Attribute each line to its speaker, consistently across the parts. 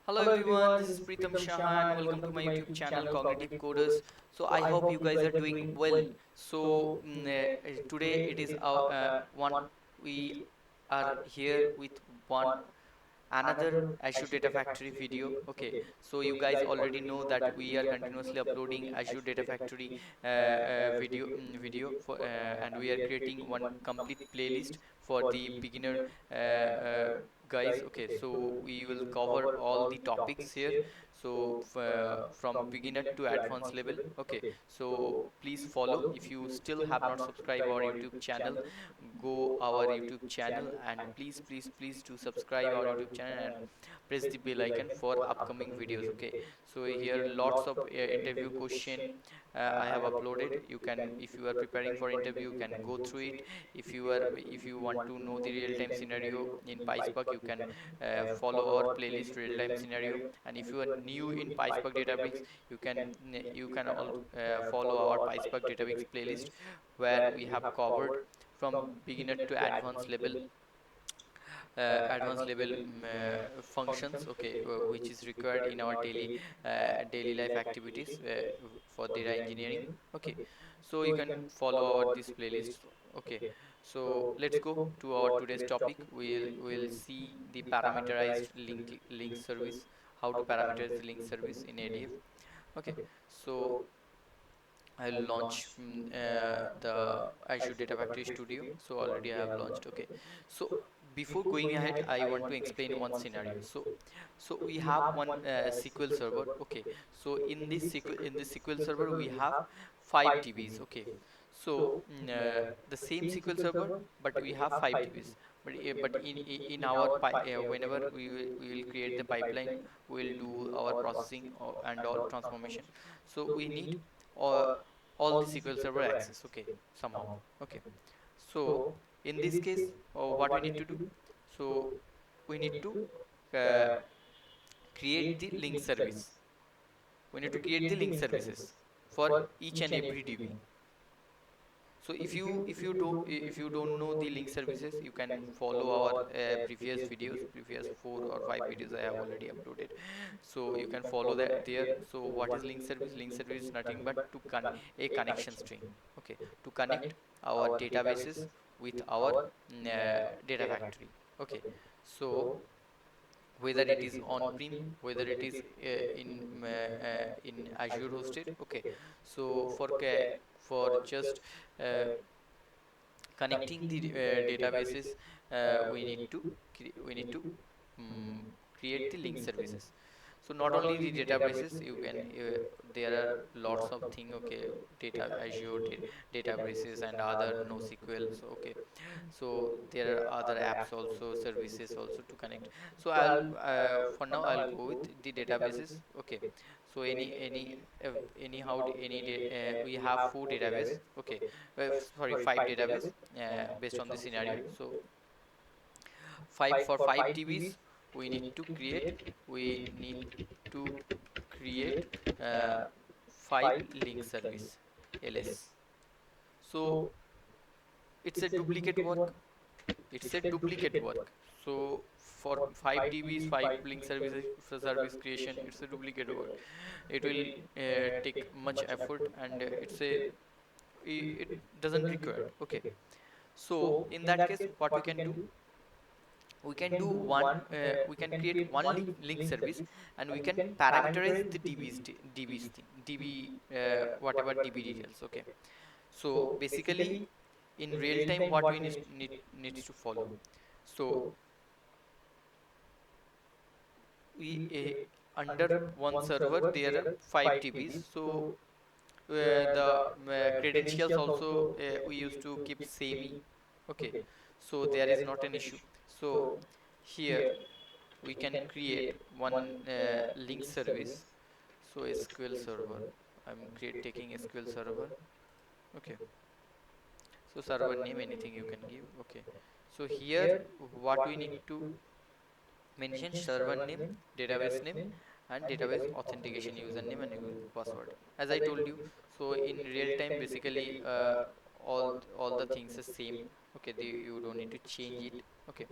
Speaker 1: Hello everyone, this is Preetham Shah and welcome to my YouTube channel Cognitive Coders. So I hope you guys are doing well. Today it is our one we are here with one another Azure Data Factory video. Okay, so you guys already know that we are continuously uploading Azure Data Factory video for and we are creating one complete playlist for the beginner guys. Okay, so we will cover all the topics here, so from beginner to advanced level. Okay, so please follow. If you still have not subscribed our YouTube channel, go our YouTube channel and please do subscribe our YouTube channel and press the bell icon for upcoming videos. Okay, so here lots of interview question I have uploaded. You can, if you are preparing for interview, you can go through it. If you want to know the real-time scenario in PySpark, you can follow our playlist real-time scenario. And if you are new in PySpark database, you can all follow our PySpark database playlist, where we have covered from beginner to advanced level functions. Okay, which is required in our daily life activities for data engineering. Okay, so you can follow our this playlist. Okay, so let's go to our today's topic. We'll see the parameterized link service, how to parameterize the link service in ADF. Okay, so I'll launch the Azure Data Factory Studio. So already I have launched. Okay, so before going ahead, I want to explain one scenario. So we have one SQL server. Okay, so in this SQL server we have 5 DBs. Okay, so the same SQL server, but we have 5 DBs. But in our whenever we will create the pipeline, we will do our processing and all transformation. So we need uh, all the SQL Server access. Okay, somehow. Okay, so in this case, what we need to do? So we need to uh, create the link service. We need to create the link services for each and every DB. So if you don't know the link services, you can follow our previous videos, previous 4 or 5 videos I have already uploaded. So you can follow that there. So what is link service? Link service is nothing but to a connection string. Okay, to connect our databases with our data factory. Okay, so whether it is on-prem, whether it is in Azure hosted. Okay, so for just connecting the databases, we need to um, create the link services. So not only the databases, you can there are lots of thing. Okay, Azure databases and other NoSQL. So okay, so there are other apps also, services also to connect. So I'll for now I'll go with the databases. Okay, so we have 4 database. Okay, sorry, 5 database based on the scenario. So 5 DBs we need to create uh, 5 link service ls. So it's a duplicate work. It's a duplicate work. So for 5 DBs, 5 link services for service creation, it's a duplicate work. It will take much effort, and it doesn't require. Okay, so in that case, what we can do? We can do we can create one link service, and we can parameterize the DB whatever DB details. Okay, so basically in real time what we needs to follow. So we under one server there are 5 DBs. So the credentials also we used to keep same. Okay, so there is not an issue. So here we can create one link service. So SQL server, taking SQL server. Okay, so server name, anything you can give. Okay, so here what we need to mention: server name, database name, and database authentication username and password, as I told you. So in real time, basically all the things are same. Okay, you don't need to change it. Okay,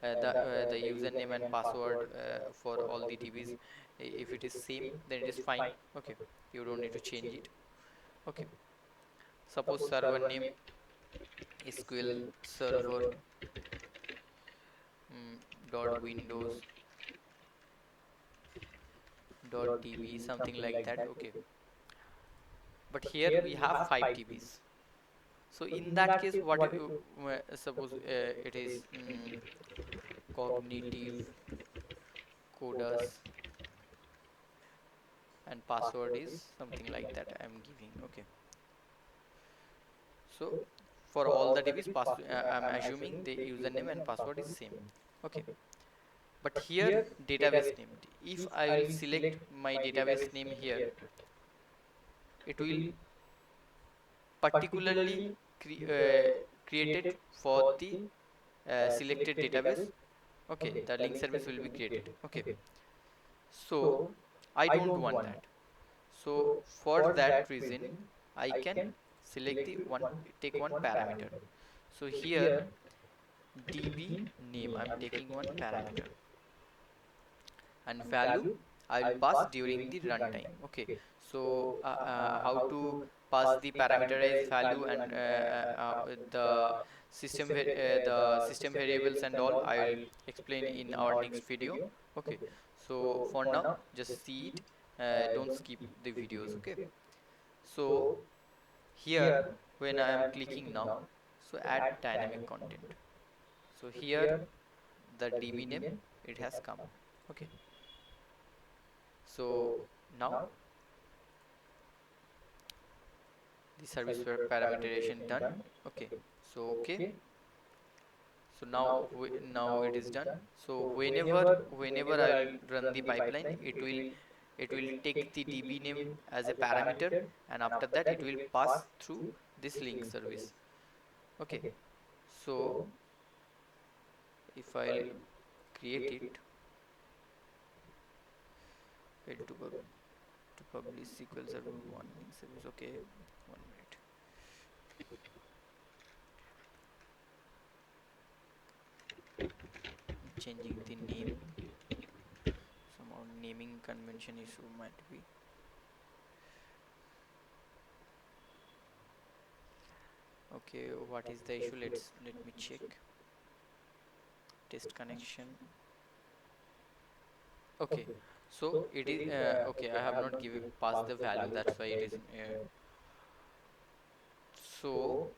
Speaker 1: the username and password for all the DBs, if it is same, then it is fine. Okay, you don't need to change it. Okay, suppose server name SQL server mm, dot windows dot db, something like that. Okay, but here we have 5 DBs. So in that case, what suppose it is cognitive coders and password is something like that I am giving. Okay, so for all the DBs, I'm assuming the username and password is same. Okay, but here database name, if I will select my database name here, it will particularly created for the selected database. Okay, the link service will be created. Okay, so I don't want that. So for that reason, I can select the one, take one parameter. So here db name, I'm taking one parameter, and value I will pass during the runtime. Okay, so how to pass the parameterized value and the system variables and all, I will explain in our next video. Okay, so for now just see it, don't skip the videos. Okay, so here when I am clicking now, so add dynamic content, so here the db name, it has come. Okay, so now the service parameterization done. Okay, so okay, so now now it is done. So whenever I will run the pipeline, it will take the db name as a parameter, and after that it will pass through this link service. Okay, so if I'll create it, it to publish SQL Server 1 link service. Okay, 1 minute. Changing the name, somehow naming convention issue might be. Okay, what is the issue? Let me check. Test connection. Okay, so it is okay, I have not given passed the value, that's why it is so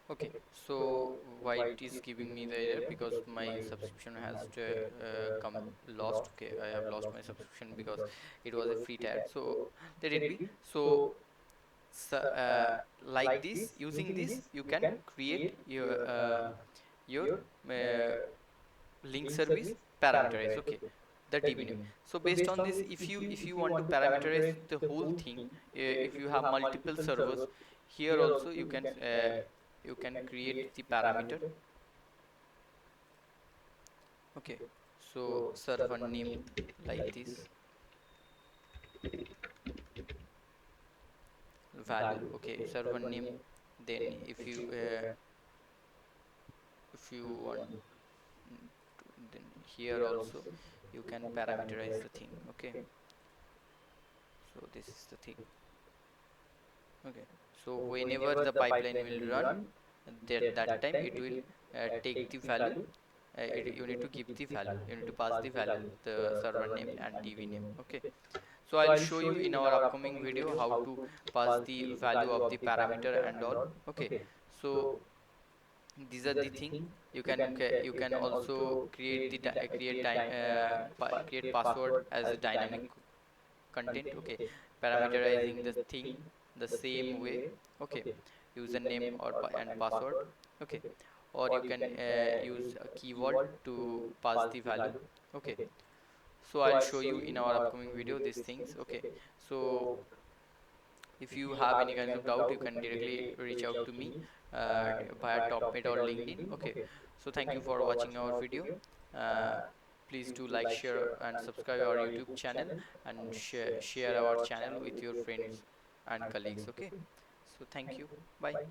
Speaker 1: okay, so why it is giving me the error? Because my subscription has come lost. Okay, I have lost my subscription because it was a free tier, so let it be. So so, like this, using this you can create your uh, link service parameterize. Okay, the db name. So based on this, if you want to parameterize the whole thing, if you have multiple servers, here also you can create the parameter. Okay, so server name like this, value. Okay, server name. Then if you want then here also you can parameterize the thing. Okay, so this is the thing. Okay, so whenever the pipeline will run, that time it will take the value. You need to give the value, you need to pass the value, the server name and db name. Okay, so I'll show you in our upcoming video how to pass the value of the parameter and all. Okay, so these are the thing. You can also create the create password as a dynamic content. Okay, parameterizing the thing the same way. Okay, username or and password. Okay, or you can use a keyword to pass the value. Okay, so I'll show you in our upcoming video these things. Okay, so if you have any kinds of doubt, you can directly reach out to me via topmate or linkedin. Okay, so thank you for watching our video. uh, Please do like, share and subscribe our youtube channel, and share our channel with your friends and colleagues. Okay, So thank you. Bye.